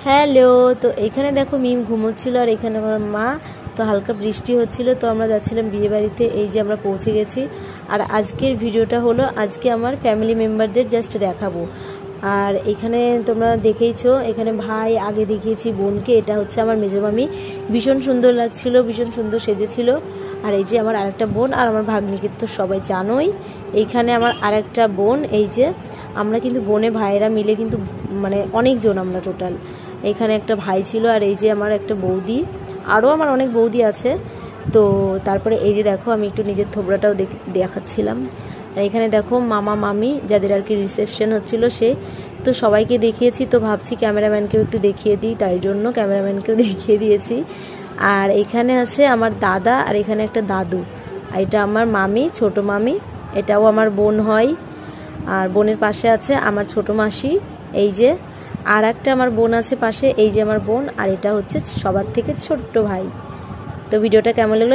Hello. তো এখানে দেখো মিম ঘুমোচ্ছিল আর এখানে আমার মা। তো হালকা বৃষ্টি হচ্ছিল, তো আমরা যাচ্ছিলাম বিয়ে বাড়িতে। এই যে আমরা পৌঁছে গেছি। আর আজকের ভিডিওটা হলো আজকে আমার ফ্যামিলি মেম্বারদের জাস্ট দেখাবো। আর এখানে তোমরা দেখেইছো, এখানে ভাই আগে দেখিয়েছি, বোনকে। এটা হচ্ছে আমার মেজো মামি, ভীষণ সুন্দর লাগছিল, ভীষণ সুন্দর সেজেছিল। আর এই যে আমার আরেকটা বোন আর আমার ভাগ্নিকে তো সবাই জানোই। এইখানে আমার আরেকটা বোন, এই যে আমরা কিন্তু বোনে ভাইয়েরা মিলে কিন্তু মানে অনেকজন আমরা টোটাল। এখানে একটা ভাই ছিল আর এই যে আমার একটা বৌদি, আরও আমার অনেক বৌদি আছে। তো তারপরে এই যে দেখো আমি একটু নিজের থোবড়াটাও দেখাচ্ছিলাম। আর এখানে দেখো মামা মামি যাদের আর কি রিসেপশন হচ্ছিল সে, তো সবাইকে দেখিয়েছি। তো ভাবছি ক্যামেরাম্যানকেও একটু দেখিয়ে দিই, তাই জন্য ক্যামেরাম্যানকেও দেখিয়ে দিয়েছি। আর এখানে আছে আমার দাদা আর এখানে একটা দাদু। আর এটা আমার মামি, ছোট মামি, এটাও আমার বোন হয়। আর বোনের পাশে আছে আমার ছোট মাসি, এই যে। আর একটা আমার বোন আছে পাশে, এই যে আমার বোন। আর এটা হচ্ছে সবার থেকে ছোট্ট ভাই। তো ভিডিওটা কেমন লাগলো